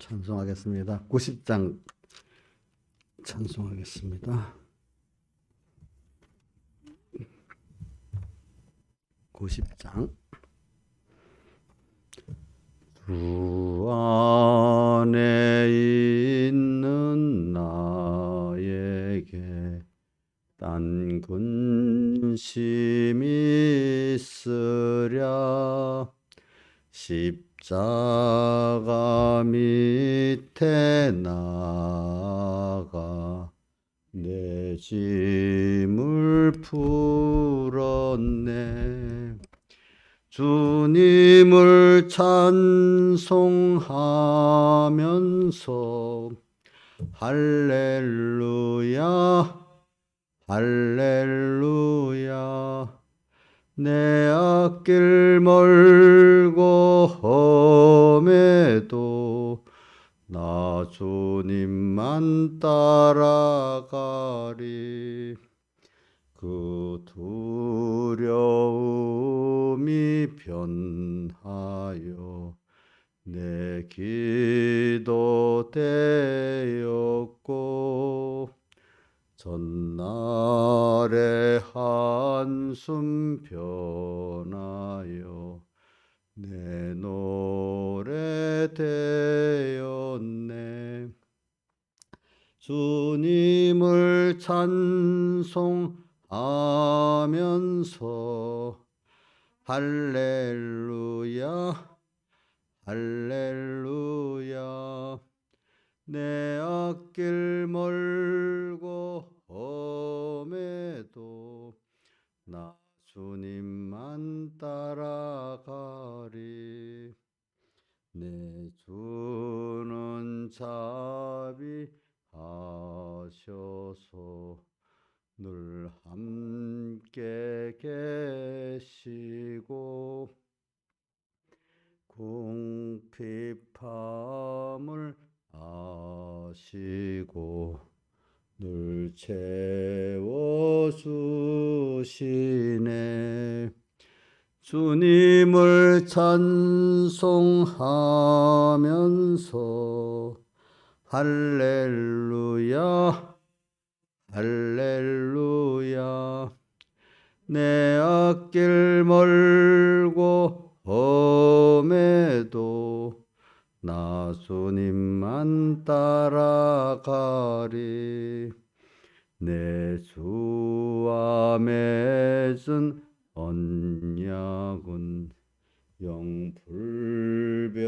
찬송하겠습니다. 90장 찬송하겠습니다. 90장. 주 안에 있는 나에게 딴 근심이 있으랴. 십자가 밑에 나가 내 짐을 풀었네. 주님을 찬송하면서 할렐루야 할렐루야. 내 앞길 멀고 험해도 나 주님만 따라가리. 그 두려움이 변하여 내 기도 되었고, 전날의 한숨 변하여 내 노래 되었네. 주님을 찬송하면서 할렐루야 할렐루야. 내 앞길 멀고 험해도 나 주님만 따라가리. 내 주는 자비하셔서 늘 함께 계시고 궁핍함을 아시고 늘 채워주시네. 주님을 찬송하면서 할렐루야 할렐루야. 내 앞길 멀고 험해도 나 주님만 따라가리. 내 주와 맺은 언약은 영 불변하시니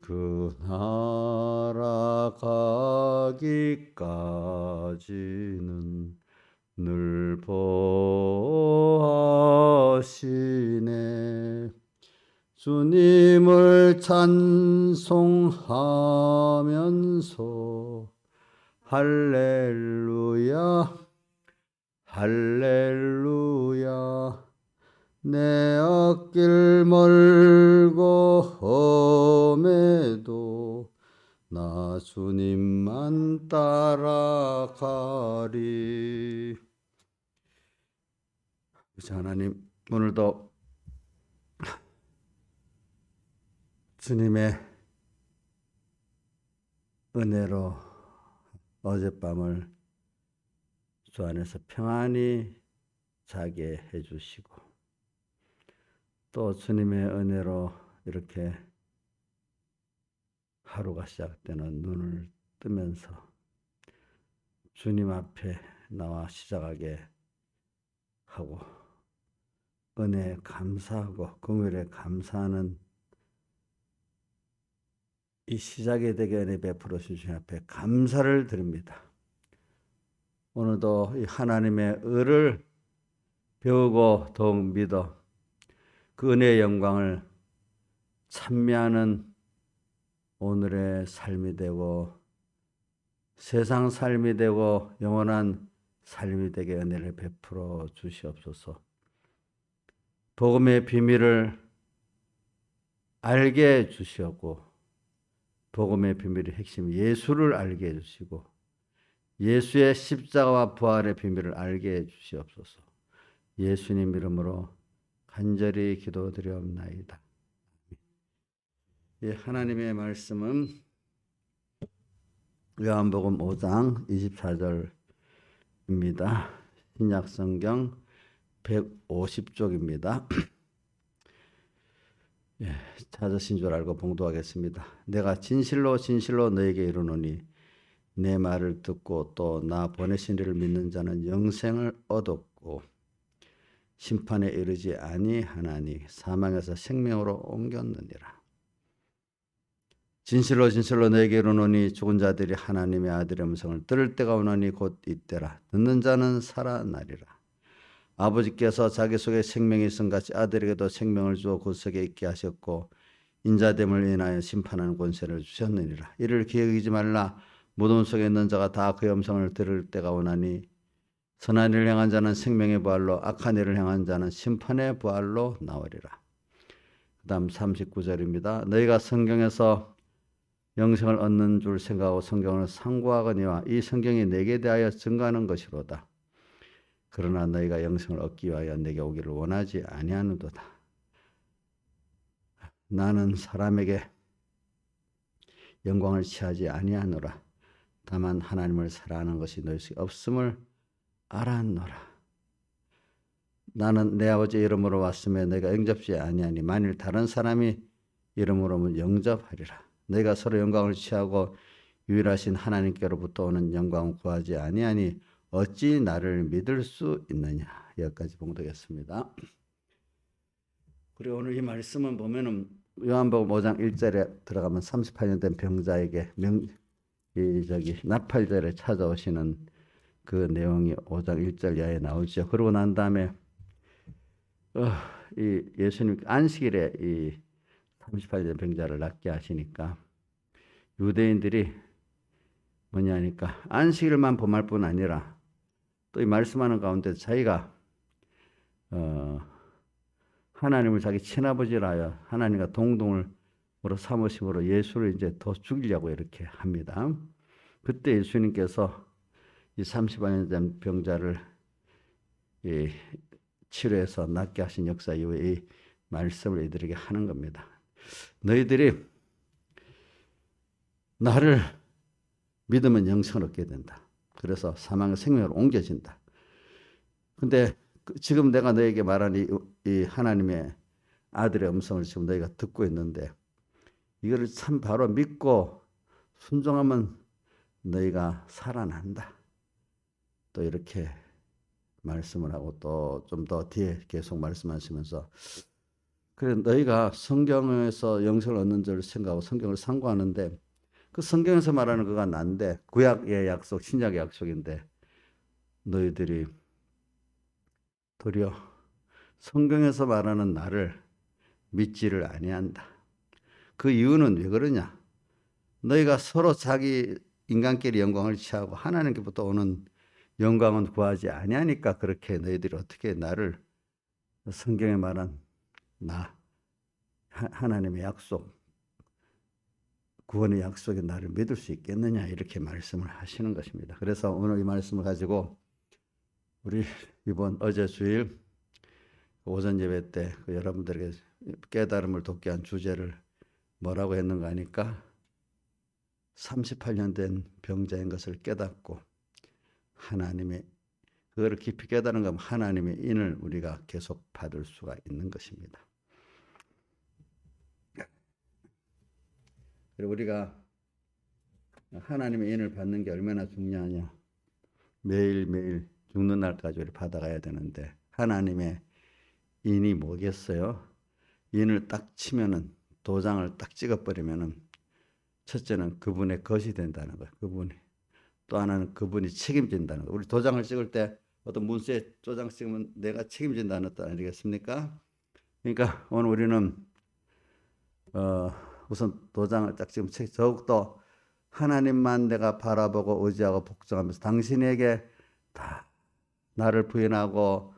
그 나라 가기까지는 늘 보호하시네. 주님을 찬송하면서 할렐루야 할렐루야. 내 앞길 멀고 험해도 나 주님만 따라가리. 하나님, 오늘도 주님의 은혜로 어젯밤을 주 안에서 평안히 자게 해주시고, 또 주님의 은혜로 이렇게 하루가 시작되는 눈을 뜨면서 주님 앞에 나와 시작하게 하고, 은혜에 감사하고 긍휼에 감사하는 이 시작이 되게 은혜 베풀어 주신 앞에 감사를 드립니다. 오늘도 이 하나님의 의를 배우고 더욱 믿어 그 은혜의 영광을 찬미하는 오늘의 삶이 되고 세상 삶이 되고 영원한 삶이 되게 은혜를 베풀어 주시옵소서. 복음의 비밀을 알게 해 주시었고, 복음의 비밀의 핵심 예수를 알게 해주시고 예수의 십자가와 부활의 비밀을 알게 해주시옵소서. 예수님 이름으로 간절히 기도드리옵나이다. 예, 하나님의 말씀은 요한복음 5장 24절입니다. 신약 성경 150쪽입니다. 예, 찾으신 줄 알고 봉독하겠습니다. 내가 진실로 진실로 너에게 이르노니 내 말을 듣고 또 나 보내신 이를 믿는 자는 영생을 얻었고 심판에 이르지 아니하나니 사망에서 생명으로 옮겼느니라. 진실로 진실로 너에게 이르노니 죽은 자들이 하나님의 아들의 음성을 들을 때가 오나니 곧 이때라. 듣는 자는 살아나리라. 아버지께서 자기 속에 생명이 있음 같이 아들에게도 생명을 주어 구석에 있게 하셨고 인자됨을 인하여 심판하는 권세를 주셨느니라. 이를 기억이지 말라. 무덤 속에 있는 자가 다 그의 음성을 들을 때가 오나니 선한 일을 행한 자는 생명의 부활로 악한 일을 행한 자는 심판의 부활로 나오리라. 그 다음 39절입니다. 너희가 성경에서 영생을 얻는 줄 생각하고 성경을 상고하거니와 이 성경이 내게 대하여 증거하는 것이로다. 그러나 너희가 영생을 얻기 위하여 내게 오기를 원하지 아니하는도다. 나는 사람에게 영광을 취하지 아니하노라. 다만 하나님을 사랑하는 것이 너희 속에 없음을 알았노라. 나는 내 아버지 이름으로 왔으며 내가 영접지 아니하니 만일 다른 사람이 이름으로 오면 영접하리라. 너희가 서로 영광을 취하고 유일하신 하나님께로부터 오는 영광을 구하지 아니하니 어찌 나를 믿을 수 있느냐. 여기까지 봉독했습니다. 그리고 오늘 이 말씀은 보면은 요한복음 5장 1절에 들어가면 38년 된 병자에게 나팔절에 찾아오시는 그 내용이 5장 1절 이하에 나오죠. 그러고 난 다음에 이 예수님 안식일에 이 38년 병자를 낫게 하시니까 유대인들이 뭐냐니까 안식일만 범할 뿐 아니라 또 이 말씀하는 가운데 자기가 하나님을 자기 친아버지라 하여 하나님과 동등으로 삼으심으로 예수를 이제 더 죽이려고 이렇게 합니다. 그때 예수님께서 이 38년 된 병자를 치료해서 낫게 하신 역사 이후에 이 말씀을 이들에게 하는 겁니다. 너희들이 나를 믿으면 영생을 얻게 된다. 그래서 사망의 생명으로 옮겨진다. 근데 지금 내가 너에게 말한 이 하나님의 아들의 음성을 지금 너희가 듣고 있는데 이거를 참 바로 믿고 순종하면 너희가 살아난다. 또 이렇게 말씀을 하고 또 좀 더 뒤에 계속 말씀하시면서 그래 너희가 성경에서 영생을 얻는 줄 생각하고 성경을 상고하는데 그 성경에서 말하는 그가 난데 구약의 약속, 신약의 약속인데 너희들이 도리어 성경에서 말하는 나를 믿지를 아니한다. 그 이유는 왜 그러냐? 너희가 서로 자기 인간끼리 영광을 취하고 하나님께부터 오는 영광은 구하지 아니하니까 그렇게 너희들이 어떻게 나를 성경에 말한 나 하나님의 약속 구원의 약속에 나를 믿을 수 있겠느냐 이렇게 말씀을 하시는 것입니다. 그래서 오늘 이 말씀을 가지고 우리 이번 어제 주일 오전 예배 때 여러분들에게 깨달음을 돋게 한 주제를 뭐라고 했는가 하니까 38년 된 병자인 것을 깨닫고 하나님의 그거를 깊이 깨달은 건 하나님의 인을 우리가 계속 받을 수가 있는 것입니다. 그리고 우리가 하나님의 인을 받는 게 얼마나 중요하냐. 매일매일 죽는 날까지 우리 받아가야 되는데 하나님의 인이 뭐겠어요? 인을 딱 치면은 도장을 딱 찍어버리면은 첫째는 그분의 것이 된다는 거예요. 그분이. 또 하나는 그분이 책임진다는 거예요. 우리 도장을 찍을 때 어떤 문서에 도장 찍으면 내가 책임진다는 뜻 아니겠습니까? 그러니까 오늘 우리는 우선 도장을 딱 지금 더욱더 하나님만 내가 바라보고 의지하고 복종하면서 당신에게 다 나를 부인하고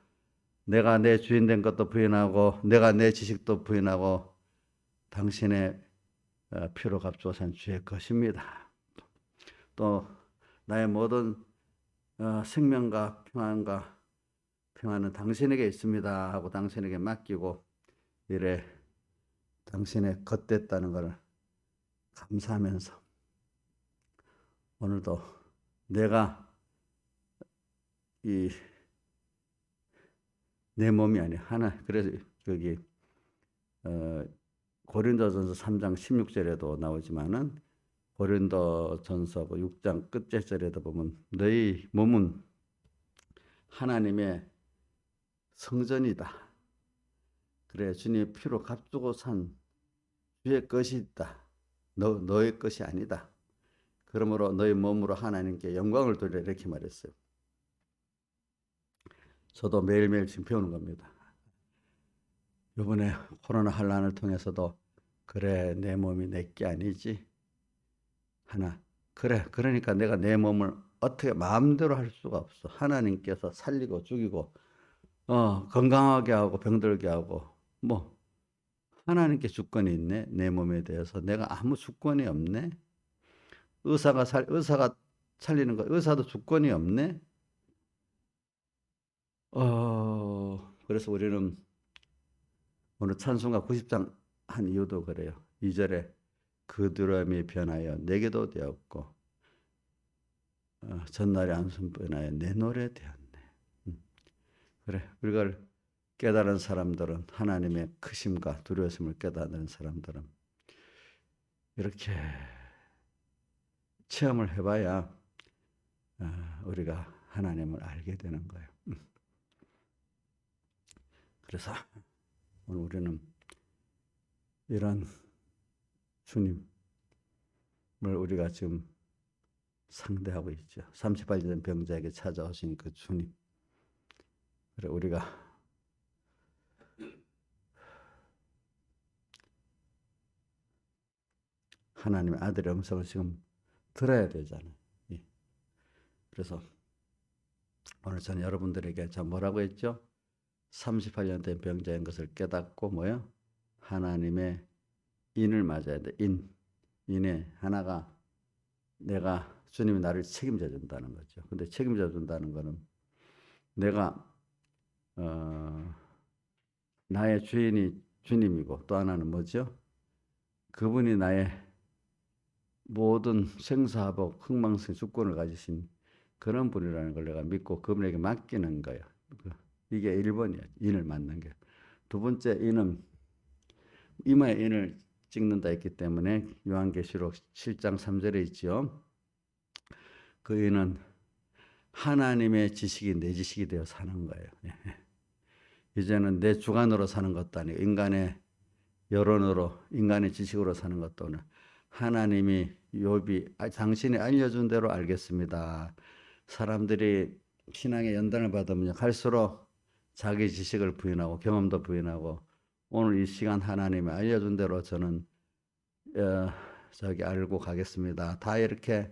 내가 내 주인 된 것도 부인하고 내가 내 지식도 부인하고 당신의 피로 값주어 산 주의 것입니다. 또 나의 모든 생명과 평안은 당신에게 있습니다 하고 당신에게 맡기고 이래 당신의 것 됐다는 것을 감사하면서 오늘도 내가 이 내 몸이 아니야 하나. 그래서 거기 고린도전서 3장 16절에도 나오지만은 고린도전서 6장 끝절에도 보면 너희 몸은 하나님의 성전이다. 그래 주님의 피로 값주고 산 주의 것이 있다. 너의 것이 아니다. 그러므로 너희 몸으로 하나님께 영광을 돌리라 이렇게 말했어요. 저도 매일매일 지금 배우는 겁니다. 이번에 코로나 환란을 통해서도 그래 내 몸이 내게 아니지 하나. 그래 그러니까 내가 내 몸을 어떻게 마음대로 할 수가 없어. 하나님께서 살리고 죽이고 건강하게 하고 병들게 하고 뭐 하나님께 주권이 있네. 내 몸에 대해서 내가 아무 주권이 없네. 의사가 살리는 거 의사도 주권이 없네. 그래서 우리는 오늘 찬송가 90장 한 이유도 그래요. 2절에 그 두려움이 변하여 내게도 되었고 전날의 안순 변하여 내 노래 되었네. 그래 우리가 깨달은 사람들은 하나님의 크심과 두려움을 깨닫는 사람들은 이렇게 체험을 해봐야 우리가 하나님을 알게 되는 거예요. 그래서 오늘 우리는 이런 주님을 우리가 지금 상대하고 있죠. 38년 된 병자에게 찾아오신 그 주님. 그래 우리가 하나님의 아들의 음성을 지금 들어야 되잖아요. 그래서 오늘 저는 여러분들에게 자 뭐라고 했죠? 38년 된 병자인 것을 깨닫고 뭐요? 하나님의 인을 맞아야 돼. 인의 하나가 내가 주님이 나를 책임져 준다는 거죠. 근데 책임져 준다는 거는 내가 나의 주인이 주님이고 또 하나는 뭐죠? 그분이 나의 모든 생사복 흥망성 주권을 가지신 그런 분이라는 걸 내가 믿고 그분에게 맡기는 거예요. 이게 1번이야. 인을 맡는 게. 두 번째 인은 이마에 인을 찍는다 했기 때문에 요한계시록 7장 3절에 있죠. 그 인은 하나님의 지식이 내 지식이 되어 사는 거예요. 이제는 내 주관으로 사는 것도 아니고 인간의 여론으로 인간의 지식으로 사는 것도 아니고 하나님이 욥이 당신이 알려준 대로 알겠습니다. 사람들이 신앙의 연단을 받으면 갈수록 자기 지식을 부인하고 경험도 부인하고 오늘 이 시간 하나님이 알려준 대로 저는 알고 가겠습니다. 다 이렇게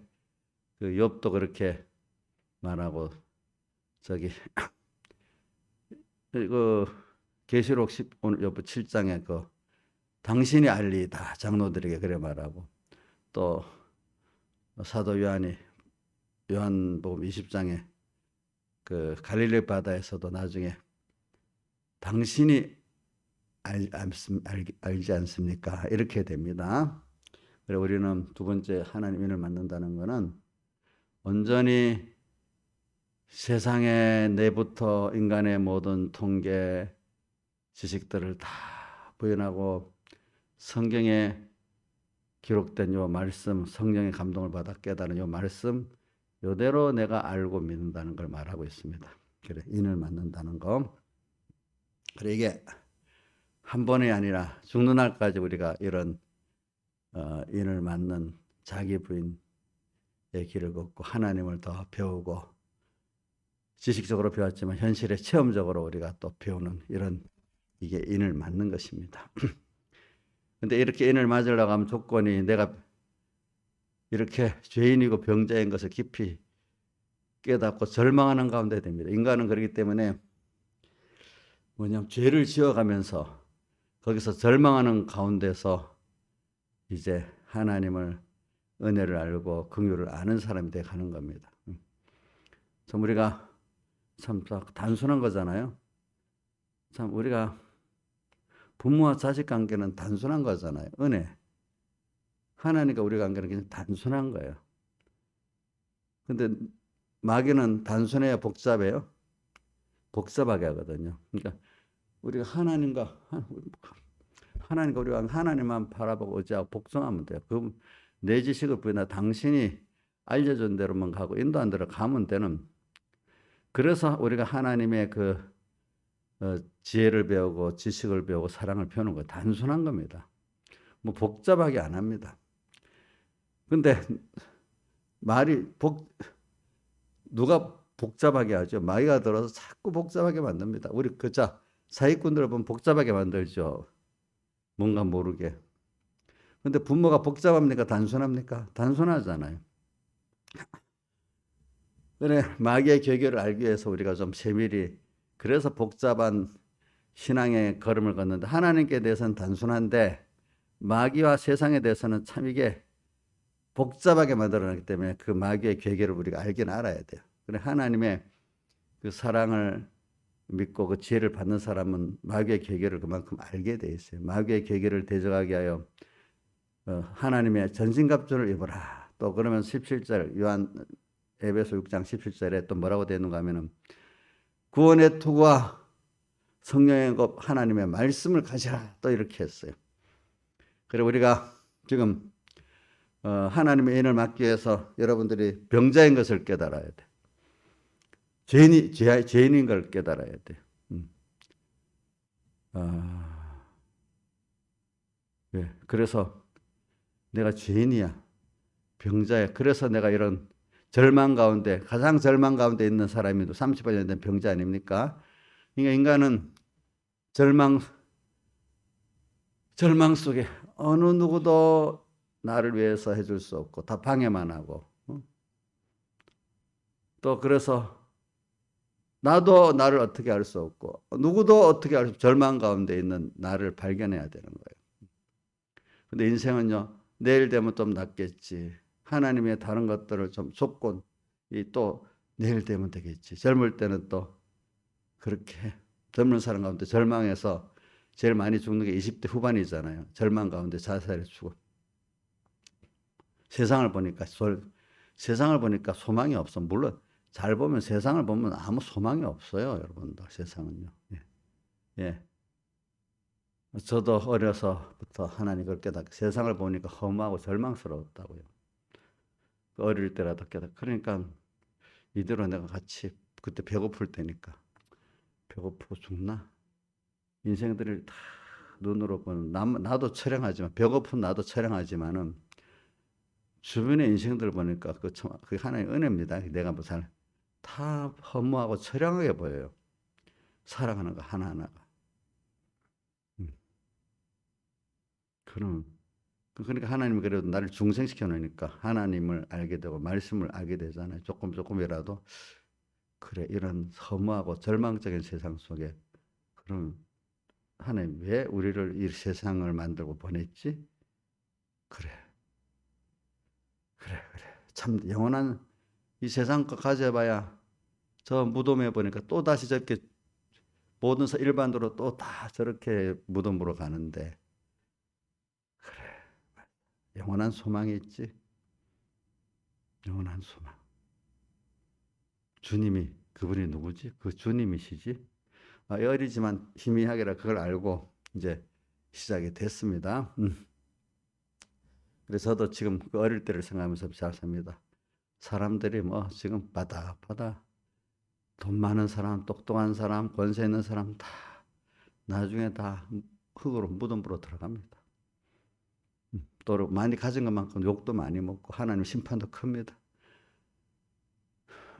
그 욥도 그렇게 말하고 그 계시록 오늘 욥 7장에 그 당신이 알리이다 장로들에게 그래 말하고 또 사도 요한이 요한복음 20장에 그 갈릴리 바다에서도 나중에 당신이 알지 않습니까? 이렇게 됩니다. 그래서 우리는 두 번째 하나님 인을 만든다는 것은 온전히 세상의 내부터 인간의 모든 통계 지식들을 다 부인하고 성경에 기록된 요 말씀, 성령의 감동을 받아 깨달은 요 말씀 요대로 내가 알고 믿는다는 걸 말하고 있습니다. 그래 인을 만든다는 거. 그래 이게 한 번이 아니라 죽는 날까지 우리가 이런 인을 맞는 자기 부인의 길을 걷고 하나님을 더 배우고 지식적으로 배웠지만 현실에 체험적으로 우리가 또 배우는 이런 이게 인을 맞는 것입니다. 근데 이렇게 인을 맞으려고 하면 조건이 내가 이렇게 죄인이고 병자인 것을 깊이 깨닫고 절망하는 가운데 됩니다. 인간은 그렇기 때문에 뭐냐면 죄를 지어가면서 거기서 절망하는 가운데서 이제 하나님을 은혜를 알고 긍휼을 아는 사람이 돼 가는 겁니다. 참 우리가 참 단순한 거잖아요. 참 우리가 부모와 자식 관계는 단순한 거잖아요. 은혜. 하나님과 우리 관계는 그냥 단순한 거예요. 근데 마귀는 단순해야 복잡해요? 복잡하게 하거든요. 그러니까 우리가 하나님과 우리가 하나님만 바라보고 의지하고 복종하면 돼요. 그 내 지식을 부여나 당신이 알려준 대로만 가고 인도한 대로 가면 되는. 그래서 우리가 하나님의 그 지혜를 배우고 지식을 배우고 사랑을 배우는 거 단순한 겁니다. 뭐 복잡하게 안 합니다. 근데 누가 복잡하게 하죠? 마귀가 들어서 자꾸 복잡하게 만듭니다. 우리 사기꾼들을 보면 복잡하게 만들죠. 뭔가 모르게. 근데 부모가 복잡합니까? 단순합니까? 단순하잖아요. 그래, 마귀의 계교를 알기 위해서 우리가 좀 세밀히, 그래서 복잡한 신앙의 걸음을 걷는데, 하나님께 대해서는 단순한데 마귀와 세상에 대해서는 참 이게 복잡하게 만들어놨기 때문에 그 마귀의 계계를 우리가 알긴 알아야 돼요. 그래, 하나님의 그 사랑을 믿고 그 지혜를 받는 사람은 마귀의 계계를 그만큼 알게 돼 있어요. 마귀의 계계를 대적하게 하여 하나님의 전신갑주를 입어라. 또 그러면 17절 에베소 6장 17절에 또 뭐라고 되어 있는가 하면은 구원의 투구와 성령의 것 하나님의 말씀을 가지라. 또 이렇게 했어요. 그래, 우리가 지금 하나님의 인을 막기 위해서 여러분들이 병자인 것을 깨달아야 돼. 죄인인 걸 깨달아야 돼. 네. 그래서 내가 죄인이야. 병자야. 그래서 내가 이런 가장 절망 가운데 있는 사람이 38년 된 병자 아닙니까? 그러니까 인간은 절망 속에 어느 누구도 나를 위해서 해줄 수 없고 다 방해만 하고 또 그래서 나도 나를 어떻게 할 수 없고 누구도 어떻게 할 수 없고 절망 가운데 있는 나를 발견해야 되는 거예요. 근데 인생은요, 내일 되면 좀 낫겠지. 하나님의 다른 것들을 좀 조건이 또 내일 되면 되겠지. 젊을 때는 또 그렇게 젊은 사람 가운데 절망해서 제일 많이 죽는 게 20대 후반이잖아요. 절망 가운데 자살해 죽어. 세상을 보니까 소망이 없어. 물론 잘 보면 세상을 보면 아무 소망이 없어요, 여러분들. 세상은요. 예. 예. 저도 어려서부터 하나님 그걸 깨닫고 세상을 보니까 허무하고 절망스러웠다고요. 어릴 때라도 깨닫고. 그러니까 이대로 내가 같이 그때 배고플 때니까 배고프고 죽나? 인생들을 다 눈으로 보는 나도 처량하지만 배고픈 나도 처량하지만은 주변의 인생들 보니까 그게 하나의 은혜입니다. 내가 뭐 다 허무하고 처량하게 보여요. 살아가는 거 하나하나가. 그러니까 하나님이 그래도 나를 중생시켜 놓으니까 하나님을 알게 되고 말씀을 알게 되잖아요. 조금이라도 그래, 이런 허무하고 절망적인 세상 속에 그럼 하나님 왜 우리를 이 세상을 만들고 보냈지? 그래. 참 영원한 이 세상 거 가져봐야 저 무덤에 보니까 또 다시 저렇게 모든 일반도로 또 다 저렇게 무덤으로 가는데 그래, 영원한 소망이 있지. 영원한 소망. 주님이 그분이 누구지? 그 주님이시지? 어리지만 희미하게라 그걸 알고 이제 시작이 됐습니다. 그래서 저도 지금 그 어릴 때를 생각하면서 잘 삽니다. 사람들이 뭐 지금 바다 돈 많은 사람, 똑똑한 사람, 권세 있는 사람 다 나중에 다 흙으로 무덤으로 들어갑니다. 또 많이 가진 것만큼 욕도 많이 먹고 하나님 심판도 큽니다.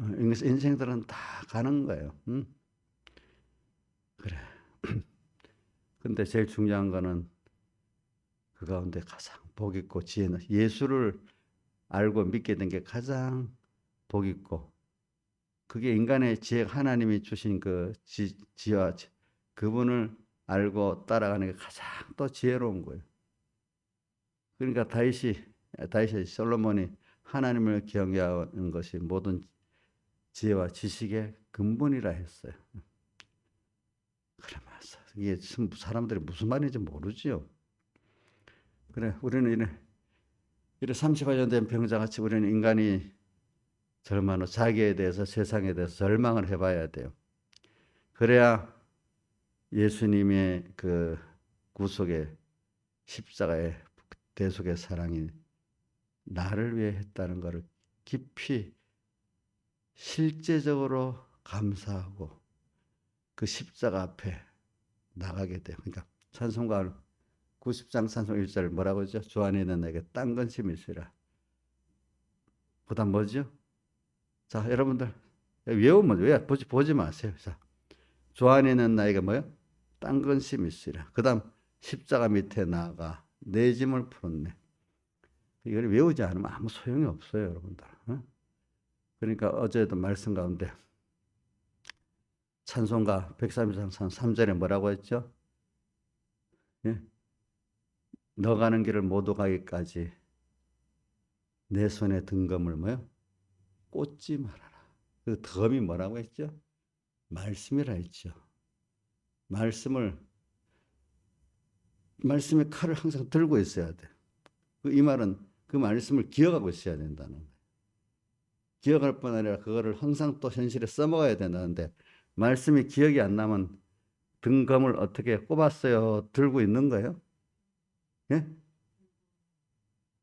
인생들은 다 가는 거예요. 그래. 근데 제일 중요한 거는 그 가운데 가장 복 있고 지혜는 예수를 알고 믿게 된 게 가장 복 있고 그게 인간의 지혜, 하나님이 주신 그 지혜와 그분을 알고 따라가는 게 가장 또 지혜로운 거예요. 그러니까 솔로몬이 하나님을 경외하는 것이 모든 지혜와 지식의 근본이라 했어요. 그래, 맞아. 이게 사람들이 무슨 말인지 모르지요. 그래, 우리는 이래 38년 된 병자같이 우리는 인간이 절망으로 자기에 대해서 세상에 대해서 절망을 해봐야 돼요. 그래야 예수님의 그 구속의 십자가의 대속의 사랑이 나를 위해 했다는 것을 깊이 실제적으로 감사하고 그 십자가 앞에 나가게 돼요. 그러니까 찬송가 90장 찬송 1절 뭐라고 하죠? 주 안에 있는 내게 딴 근심이 있으라. 그다음 뭐죠? 자, 여러분들 외우면 왜 보지 마세요. 자, 주 안에 있는 나에게 뭐요? 딴 근심이 있으라. 그다음 십자가 밑에 나가 내 짐을 풀었네. 이걸 외우지 않으면 아무 소용이 없어요, 여러분들. 그러니까 어제도 말씀 가운데 찬송가 133장 3절에 뭐라고 했죠? 예? 너 가는 길을 모두 가기까지 내 손에 등검을 뭐요? 꽂지 말아라. 그 덤이 뭐라고 했죠? 말씀이라 했죠. 말씀의 칼을 항상 들고 있어야 돼. 이 말은 그 말씀을 기억하고 있어야 된다는 거예요. 기억할 뿐 아니라 그거를 항상 또 현실에 써먹어야 된다는데 말씀이 기억이 안 나면 등검을 어떻게 꼽았어요? 들고 있는 거예요? 예?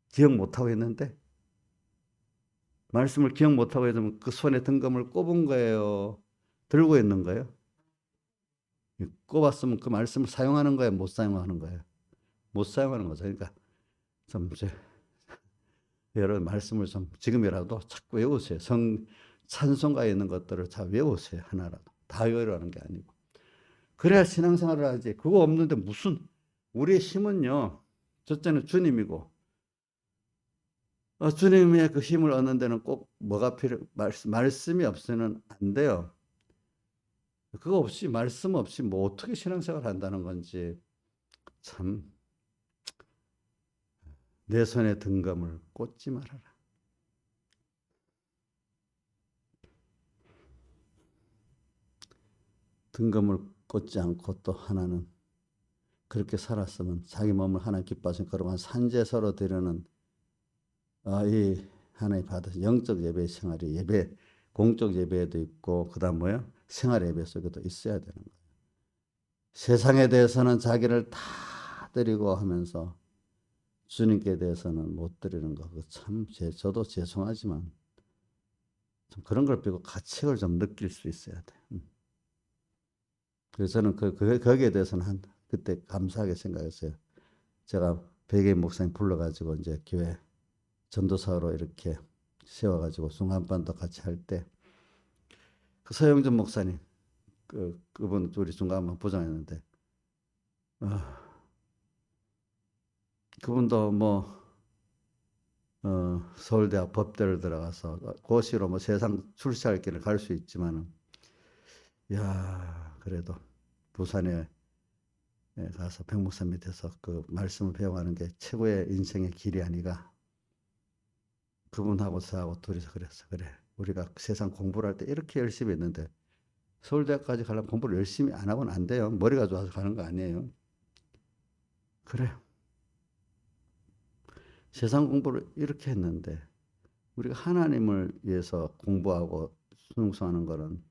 기억 못하고 있는데 말씀을 기억 못하고 있으면 그 손에 등검을 꼽은 거예요? 들고 있는 거예요? 꼽았으면 그 말씀을 사용하는 거예요? 못 사용하는 거예요? 못 사용하는 거죠. 그러니까 좀 여러 말씀을 좀 지금이라도 자꾸 외우세요. 찬송가에 있는 것들을 다 외우세요. 하나라도. 다 외우라는 게 아니고. 그래야 신앙생활을 하지. 그거 없는데 무슨 우리의 힘은요. 첫째는 주님이고 주님의 그 힘을 얻는 데는 꼭 뭐가 말씀이 없으면 안 돼요. 그거 없이 말씀 없이 뭐 어떻게 신앙생활을 한다는 건지 참 내 손에 등검을 꽂지 말아라. 등검을 꽂지 않고 또 하나는 그렇게 살았으면 자기 몸을 하나님 기뻐하신 거룩한 산제사로 드리는 이 하나님 받으신 영적 예배 생활이 공적 예배에도 있고 그다음 뭐요? 생활 예배 속에도 있어야 되는 거예요. 세상에 대해서는 자기를 다 드리고 하면서 주님께 대해서는 못 드리는 거, 참 저도 죄송하지만 좀 그런 걸 빼고 가책을 좀 느낄 수 있어야 돼. 그래서 저는 거기에 대해서는 그때 감사하게 생각했어요. 제가 백의 목사님 불러가지고 이제 교회 전도사로 이렇게 세워가지고 중간반도 같이 할 때 그 서영준 목사님 그분 우리 중간반 부장했는데 그분도 서울대학 법대를 들어가서 고시로 세상 출세할 길을 갈 수 있지만은 야 그래도 부산에 가서 백목사 밑에서 그 말씀을 배워가는 게 최고의 인생의 길이 아니가. 그분하고 저하고 둘이서 그랬어. 그래 우리가 세상 공부를 할 때 이렇게 열심히 했는데 서울대학까지 가려면 공부를 열심히 안 하고는 안 돼요. 머리가 좋아서 가는 거 아니에요. 그래 세상 공부를 이렇게 했는데 우리가 하나님을 위해서 공부하고 순종하는 거는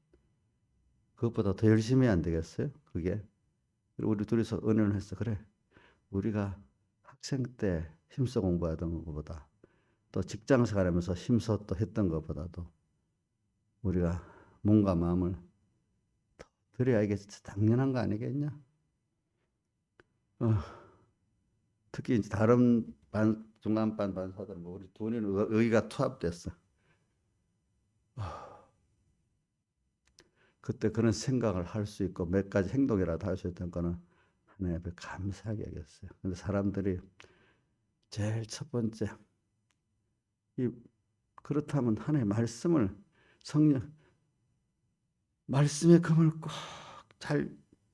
그것보다 더 열심히 해야 안 되겠어요? 그게. 우리 둘이서 은혜를 했어. 그래 우리가 학생 때 힘써 공부하던 것보다 또 직장 생활하면서 힘써 또 했던 것보다도 우리가 몸과 마음을 더 드려야 이게 당연한 거 아니겠냐? 특히 이제 다른 중간반 반사들 우리 둘이는 의가 투합됐어. 그때 그런 생각을 할 수 있고 몇 가지 행동이라도 할 수 있던 거는 하나님 앞에 감사하게 여겼어요. 근데 사람들이 제일 첫 번째 그렇다면 하나님의 말씀을 말씀의 검을 꼭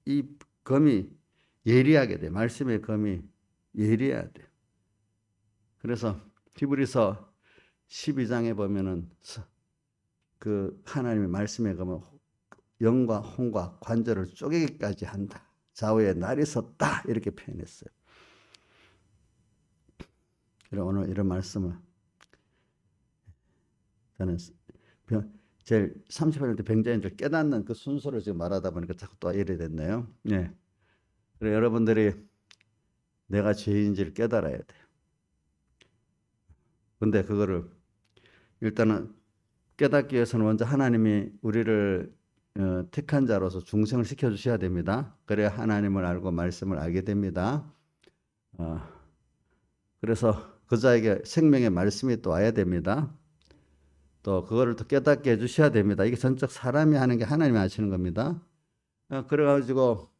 이 검이 예리하게 돼. 말씀의 검이 예리해야 돼. 그래서 히브리서 12장에 보면은 그 하나님의 말씀의 검은 영과 혼과 관절을 쪼개기까지 한다. 좌우에 날이 섰다 이렇게 표현했어요. 오늘 이런 말씀을 저는 제일 38년 병자인들 깨닫는 그 순서를 지금 말하다 보니까 자꾸 또 이래 됐네요. 예. 그래 여러분들이 내가 죄인지를 깨달아야 돼요. 근데 그거를 일단은 깨닫기 위해서는 먼저 하나님이 우리를 택한 자로서 중생을 시켜주셔야 됩니다. 그래야 하나님을 알고 말씀을 알게 됩니다. 그래서 그 자에게 생명의 말씀이 또 와야 됩니다. 또 그거를 또 깨닫게 해주셔야 됩니다. 이게 전적 사람이 하는 게 하나님이 하시는 겁니다. 그래가지고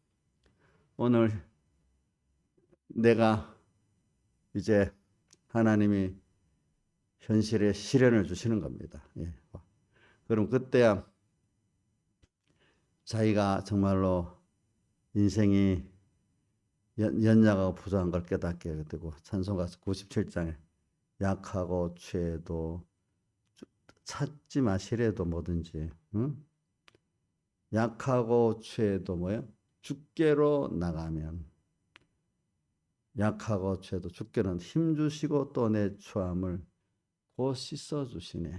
오늘 내가 이제 하나님이 현실에 시련을 주시는 겁니다. 예. 그럼 그때야 자기가 정말로 인생이 연약하고 부족한 걸 깨닫게 되고 찬송가서 97장에 약하고 죄도 찾지 마시래도 뭐든지 약하고 죄도 뭐예요? 주께로 나가면 약하고 죄도 주께는 힘주시고 또 내 추함을 곧 씻어주시네.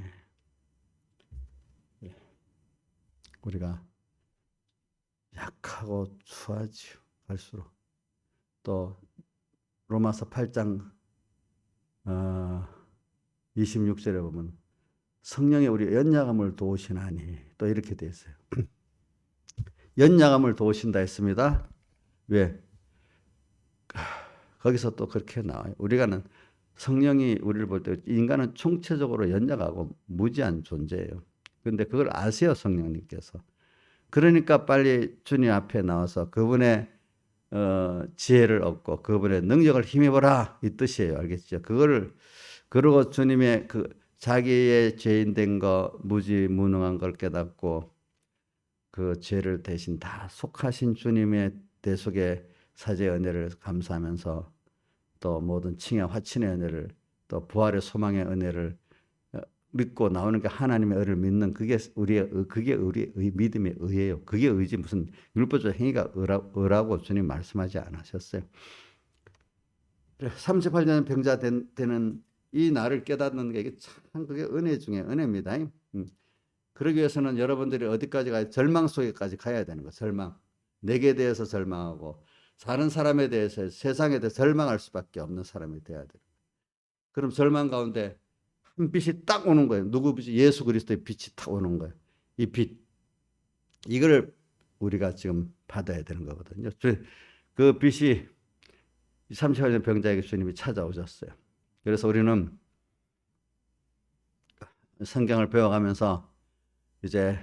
우리가 약하고 추하지요. 갈수록 또 로마서 8장 26절에 보면 성령이 우리 연약함을 도우시나니 또 이렇게 되어 있어요. 연약함을 도우신다 했습니다. 왜? 거기서 또 그렇게 나와요. 우리가는 성령이 우리를 볼 때 인간은 총체적으로 연약하고 무지한 존재예요. 그런데 그걸 아세요, 성령님께서. 그러니까 빨리 주님 앞에 나와서 그분의 지혜를 얻고 그분의 능력을 힘입어라 이 뜻이에요. 알겠죠? 그거를 그러고 주님의 그 자기의 죄인된 거 무지무능한 걸 깨닫고 그 죄를 대신 다 속하신 주님의 대속의 사죄의 은혜를 감사하면서 또 모든 칭의 화친의 은혜를 또 부활의 소망의 은혜를 믿고 나오는 게 하나님의 의를 믿는 그게 우리의 믿음의 의예요. 그게 의지 무슨 율법적 행위가 의라고 주님 말씀하지 않으셨어요. 38년 병자 되는 이 나를 깨닫는 게 이게 참 그게 은혜 중에 은혜입니다. 그러기 위해서는 여러분들이 어디까지 가야 절망 속에까지 가야 되는 거예요. 절망. 내게 대해서 절망하고 다른 사람에 대해서 세상에 대해서 절망할 수밖에 없는 사람이 돼야 돼요. 그럼 절망 가운데 한 빛이 딱 오는 거예요. 누구 빛이? 예수 그리스도의 빛이 딱 오는 거예요. 이 빛. 이걸 우리가 지금 받아야 되는 거거든요. 그 빛이 38년 병자에게 주님이 찾아오셨어요. 그래서 우리는 성경을 배워가면서 이제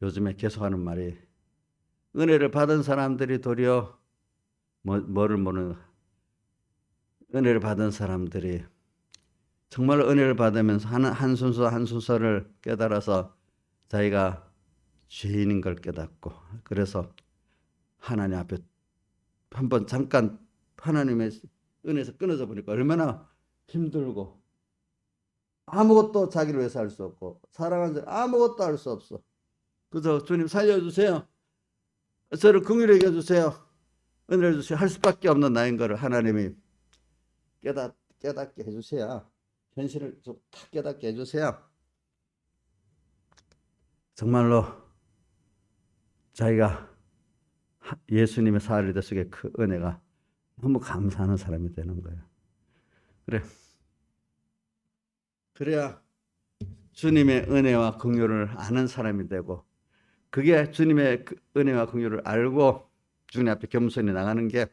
요즘에 계속하는 말이 은혜를 받은 사람들이 도리어 뭐를 모르는 은혜를 받은 사람들이 정말 은혜를 받으면서 한 순서 한 순서를 깨달아서 자기가 죄인인 걸 깨닫고 그래서 하나님 앞에 한번 잠깐 하나님의 은혜에서 끊어져 보니까 얼마나 힘들고 아무것도 자기를 위해서 할 수 없고 사랑하는 자를 아무것도 할 수 없어. 그래서 주님 살려주세요. 저를 긍휼히 여겨주세요. 은혜를 주세요. 할 수밖에 없는 나인 거를 하나님이 깨닫게 해주셔야 현실을 좀 탁 깨닫게 해주세요. 정말로 자기가 예수님의 사활리더 속에 그 은혜가 너무 감사하는 사람이 되는 거예요. 그래야 주님의 은혜와 긍휼을 아는 사람이 되고 그게 주님의 은혜와 긍휼을 알고 주님 앞에 겸손히 나가는 게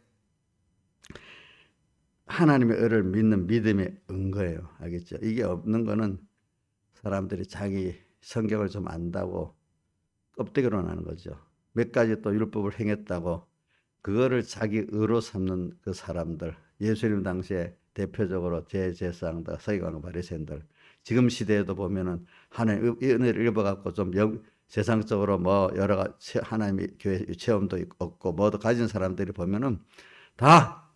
하나님의 의를 믿는 믿음의 근거예요. 알겠죠? 이게 없는 거는 사람들이 자기 성경을 좀 안다고 껍데기로 나는 거죠. 몇 가지 또 율법을 행했다고 그거를 자기 의로 삼는 그 사람들, 예수님 당시에 대표적으로 제사장들, 서기관, 바리새인들, 지금 시대에도 보면은 하나님 은혜를 입어갖고 좀 세상적으로 뭐 여러 가지 하나님의 교회 체험도 없고 뭐도 가진 사람들이 보면은 다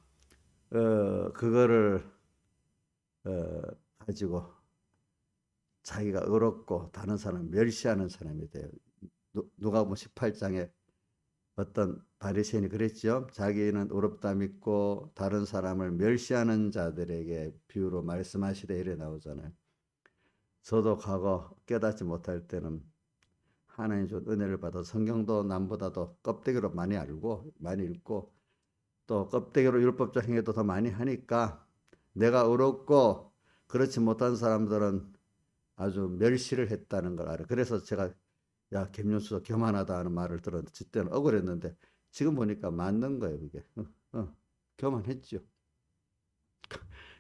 그거를 가지고 자기가 의롭고 다른 사람 멸시하는 사람이 돼요. 누가복음 18장에 어떤 바리새인이 그랬죠. 자기는 의롭다 믿고 다른 사람을 멸시하는 자들에게 비유로 말씀하시되 이래 나오잖아요. 저도 과거 깨닫지 못할 때는 하나님 준 은혜를 받아 성경도 남보다도 껍데기로 많이 알고 많이 읽고 또 껍데기로 율법적 행위도 더 많이 하니까 내가 의롭고 그렇지 못한 사람들은 아주 멸시를 했다는 걸 알아요. 그래서 제가 야 김윤수 교만하다 하는 말을 들었는데 그때는 억울했는데 지금 보니까 맞는 거예요. 그게 교만했죠.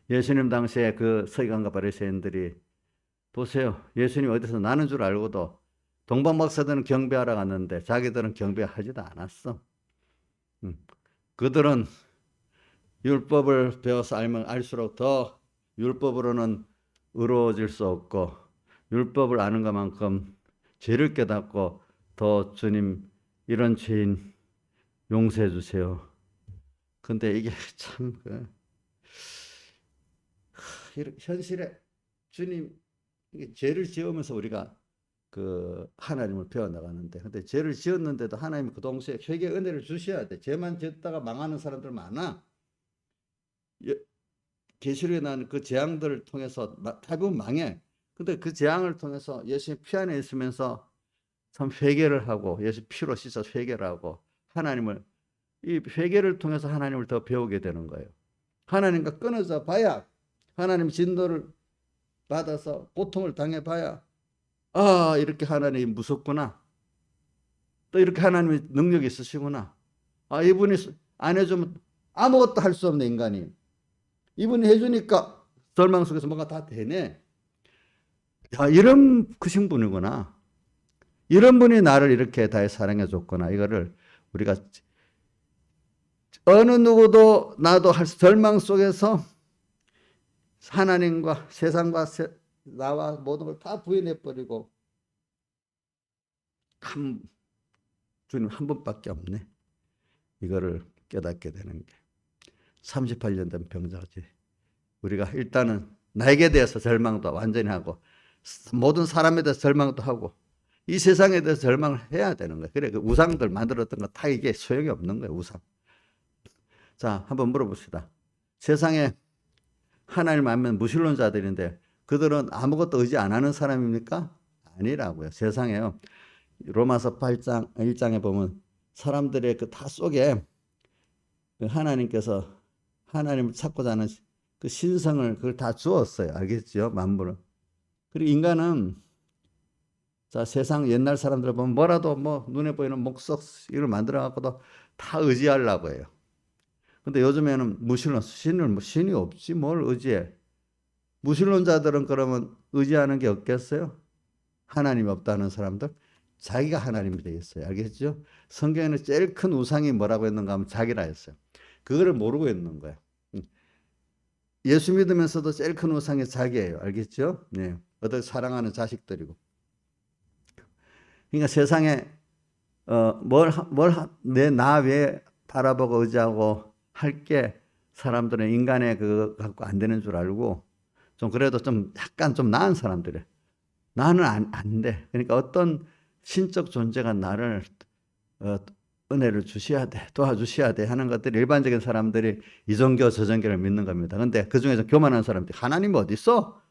예수님 당시에 그 서기관과 바리새인들이 보세요. 예수님 어디서 나는 줄 알고도 동방박사들은 경배하러 갔는데 자기들은 경배하지도 않았어. 그들은 율법을 배워서 알면 알수록 더 율법으로는 의로워질 수 없고 율법을 아는 것만큼 죄를 깨닫고 더 주님 이런 죄인 용서해 주세요. 근데 이게 참 현실에 주님 죄를 지으면서 우리가 그 하나님을 배워 나가는데 근데 죄를 지었는데도 하나님 그 동시에 회개 은혜를 주셔야 돼. 죄만 지었다가 망하는 사람들 많아. 계시록에 나오는 그 재앙들을 통해서 대부분 망해. 근데 그 재앙을 통해서 예수님 피 안에 있으면서 참 회개를 하고 예수 피로 씻어 회개를 하고 하나님을 이 회개를 통해서 하나님을 더 배우게 되는 거예요. 하나님과 끊어져 봐야 하나님 진노를 받아서 고통을 당해 봐야 아 이렇게 하나님이 무섭구나. 또 이렇게 하나님의 능력이 있으시구나. 아 이분이 안 해주면 아무것도 할 수 없는 인간이 이분이 해주니까 절망 속에서 뭔가 다 되네. 야, 이런 크신 분이구나. 이런 분이 나를 이렇게 다 사랑해 줬구나. 이거를 우리가 어느 누구도 나도 할 절망 속에서 하나님과 세상과 나와 모든 걸 다 부인해 버리고 주님 한 분밖에 없네. 이거를 깨닫게 되는 게 38년 된 병자지. 우리가 일단은 나에게 대해서 절망도 완전히 하고 모든 사람에 대해서 절망도 하고 이 세상에 대해서 절망을 해야 되는 거예요. 그래 그 우상들 만들었던 거 다 이게 소용이 없는 거예요. 우상. 자, 한번 물어봅시다. 세상에 하나님 알면 무신론자들인데 그들은 아무것도 의지 안 하는 사람입니까? 아니라고요. 세상에요. 로마서 8장 1장에 보면 사람들의 그 다 속에 하나님께서 하나님을 찾고자 하는 그 신성을 그걸 다 주었어요. 알겠죠? 만물을. 그리고 인간은 자 세상 옛날 사람들 보면 뭐라도 뭐 눈에 보이는 목석 이걸 만들어 갖고도 다 의지하려고 해요. 근데 요즘에는 무신론 신이 없지 뭘 의지해. 무신론자들은 그러면 의지하는 게 없겠어요? 하나님이 없다는 사람들 자기가 하나님이 되겠어요. 알겠죠? 성경에는 제일 큰 우상이 뭐라고 했는가 하면 자기라 했어요. 그거를 모르고 있는 거예요. 예수 믿으면서도 제일 큰 우상이 자기예요. 알겠죠? 네. 어떻게 사랑하는 자식들이고. 그러니까 세상에 나 외에 바라보고 의지하고 할 게 사람들은 인간의 그거 갖고 안 되는 줄 알고 좀 그래도 좀 약간 좀 나은 사람들이 나는 안 돼. 그러니까 어떤 신적 존재가 나를 은혜를 주셔야 돼, 도와주셔야 돼 하는 것들이 일반적인 사람들이 이 종교 저 종교를 믿는 겁니다. 근데 그 중에서 교만한 사람들이 하나님 어디 있어?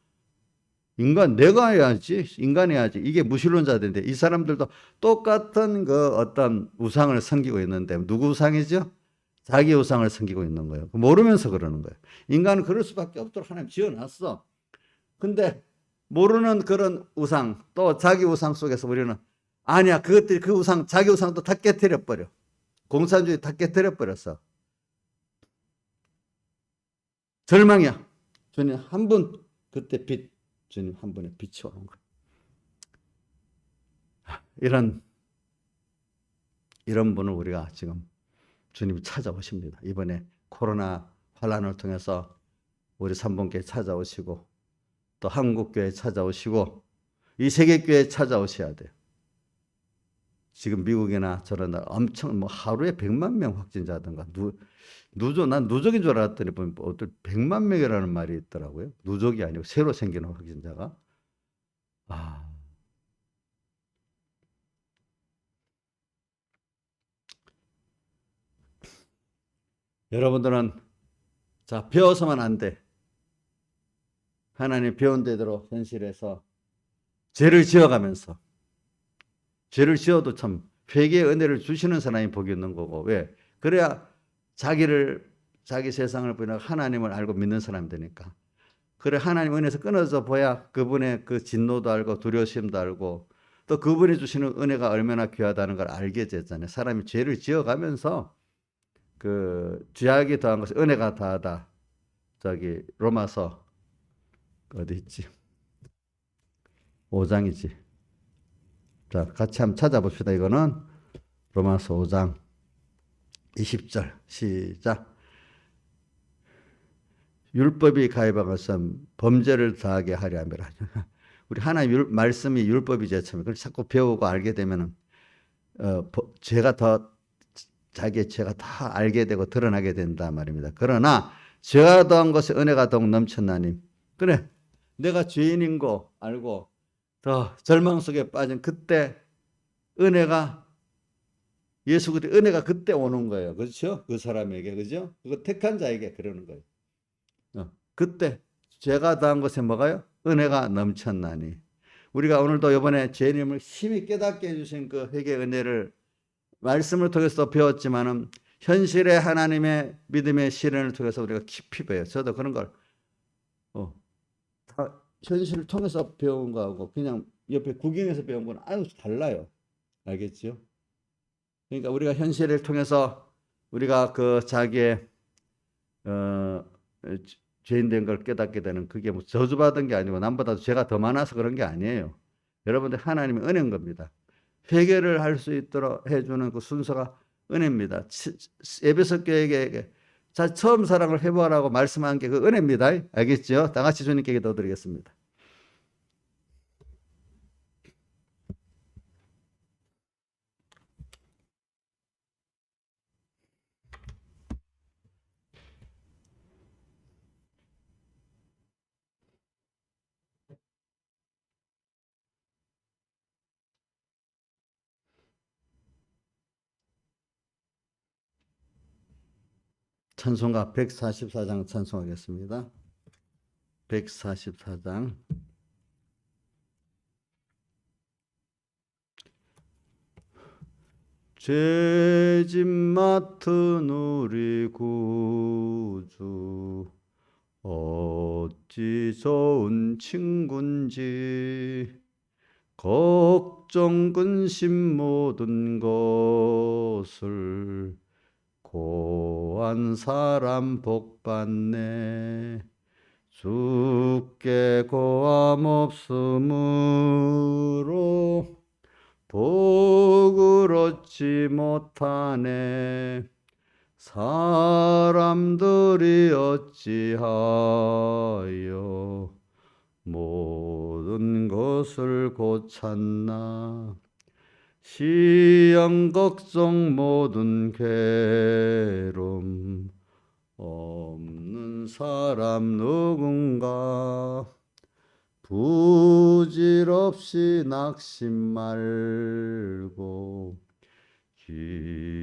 인간 내가 해야지, 인간이 해야지. 이게 무신론자들인데 이 사람들도 똑같은 그 어떤 우상을 섬기고 있는데 누구 우상이죠? 자기 우상을 섬기고 있는 거예요. 모르면서 그러는 거예요. 인간은 그럴 수밖에 없도록 하나님 지어놨어. 근데 모르는 그런 우상 또 자기 우상 속에서 우리는 아니야 그것들이 그 우상 자기 우상도 다 깨뜨려 버려. 공산주의 다 깨뜨려 버렸어. 절망이야. 주님 한 분 그때 주님 한 분의 빛이 오는 거예요. 이런 분을 우리가 지금 주님이 찾아오십니다. 이번에 코로나 환란을 통해서 우리 삼봉교회 찾아오시고 또 한국교회 찾아오시고 이 세계교회에 찾아오셔야 돼요. 지금 미국이나 저런 나라 엄청 뭐 하루에 100만 명 확진자든가 난 누적인 줄 알았더니 보면 어떤 100만 명이라는 말이 있더라고요. 누적이 아니고 새로 생기는 확진자가. 여러분들은 자, 배워서만 안 돼. 하나님 배운 대로 현실에서 죄를 지어가면서, 죄를 지어도 참 회개의 은혜를 주시는 사람이 복이 있는 거고. 왜? 그래야 자기 세상을 보이는 하나님을 알고 믿는 사람이 되니까. 그래, 하나님 은혜에서 끊어져 보야 그분의 그 진노도 알고 두려우심도 알고 또 그분이 주시는 은혜가 얼마나 귀하다는 걸 알게 되잖아요. 사람이 죄를 지어가면서 그 죄악이 더한 것이 은혜가 더하다. 저기 로마서 어디 있지? 5장이지. 자, 같이 한번 찾아봅시다. 이거는 로마서 5장 20절 시작. 율법이 가해한 것은 범죄를 더하게 하려 함이라. 우리 하나님 말씀이 율법이죠. 그걸 자꾸 배우고 알게 되면은 죄가 더 자기의 죄가 다 알게 되고 드러나게 된다 말입니다. 그러나 죄가 더한 것에 은혜가 더욱 넘쳤나니. 그래, 내가 죄인인 거 알고 더 절망 속에 빠진 그때 은혜가 예수 그리스도 은혜가 그때 오는 거예요. 그렇죠? 그 사람에게. 그죠? 그거 택한 자에게 그러는 거예요. 그때 죄가 더한 것에 뭐가요? 은혜가 넘쳤나니. 우리가 오늘도 이번에 죄님을 힘이 깨닫게 해주신 그 회개 은혜를 말씀을 통해서 배웠지만은 현실의 하나님의 믿음의 실현을 통해서 우리가 깊이 배워요. 저도 그런 걸 다 현실을 통해서 배운 거하고 그냥 옆에 구경해서 배운 건 아주 달라요. 알겠죠? 그러니까 우리가 현실을 통해서 우리가 그 자기의 어, 죄인 된 걸 깨닫게 되는 그게 뭐 저주받은 게 아니고 남보다도 죄가 더 많아서 그런 게 아니에요. 여러분들 하나님의 은혜인 겁니다. 회개를 할 수 있도록 해주는 그 순서가 은혜입니다. 에베소 교회에게 자 처음 사랑을 회복하라고 말씀한 게 그 은혜입니다. 알겠죠? 다 같이 주님께 기도드리겠습니다. 찬송가 144장 찬송하겠습니다. 144장. 죄짐 맡은 우리 구주 어찌 좋은 친군지 걱정 근심 모든 것을 고한 사람 복 받네. 주께 고함 없음으로 복을 얻지 못하네. 사람들이 어찌하여 모든 것을 고쳤나. 시험 걱정 모든 괴로움 없는 사람 누군가. 부질없이 낙심 말고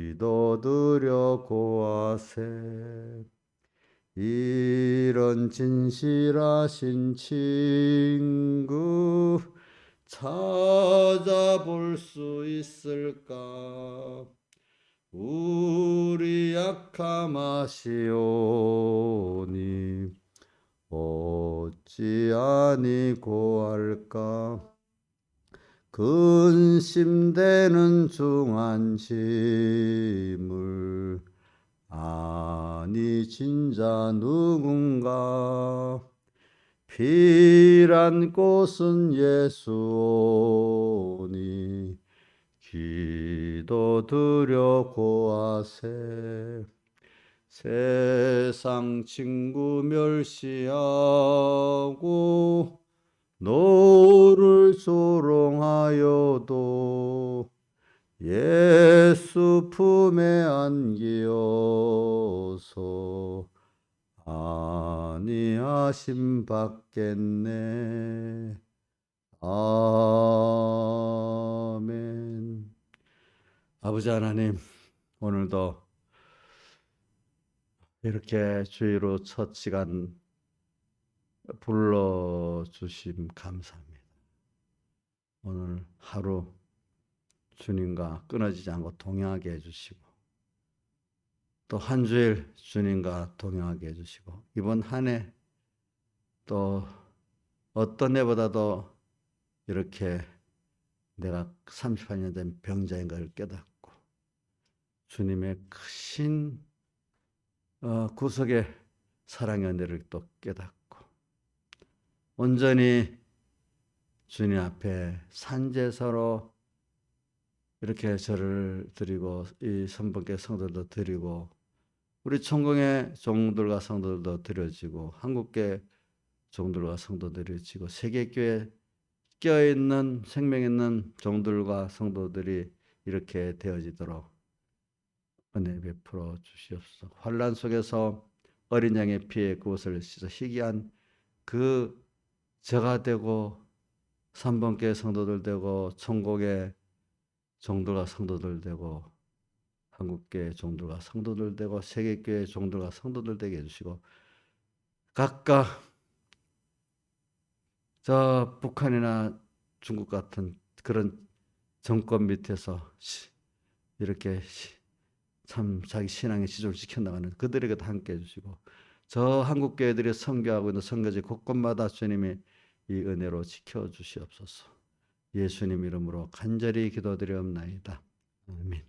기도드려 고하세. 이런 진실하신 친구 찾아볼 수 있을까. 우리 약함 아시오니 어찌 아니 고할까. 근심되는 중한 짐을 아니 진자 누군가. 필요한 곳은 예수오니 기도드려 고하세. 세상 친구 멸시하고 너를 조롱하여도 예수 품에 안기어서 아니하심 받겠네. 아멘. 아버지 하나님, 오늘도 이렇게 주의로 첫 시간 불러주심 감사합니다. 오늘 하루 주님과 끊어지지 않고 동행하게 해주시고 또 한 주일 주님과 동행하게 해주시고 이번 한 해 또 어떤 해보다도 이렇게 내가 38년 된 병자인 걸 깨닫고 주님의 크신 구속의 사랑의 은혜를 또 깨닫고 온전히 주님 앞에 산제사로 이렇게 절을 드리고 이 선분께 성도들도 드리고 우리 천공의 종들과 성도들도 드려지고 한국계 종들과 성도들이 드려지고 세계교회 껴있는 생명 있는 종들과 성도들이 이렇게 되어지도록 은혜 베풀어 주시옵소서. 환난 속에서 어린 양의 피에 그것을 씻어 희귀한 그 저가 되고 삼번계 성도들 되고 천국의 종들과 성도들 되고 한국계 종들과 성도들 되고 세계교회 종들과 성도들 되게 해주시고 각각 저 북한이나 중국 같은 그런 정권 밑에서 이렇게 참 자기 신앙의 지조를 지켜나가는 그들에게도 함께 해주시고 저 한국교회들이 선교하고 있는 선교지 곳곳마다 주님이 이 은혜로 지켜주시옵소서. 예수님 이름으로 간절히 기도드리옵나이다. 아멘.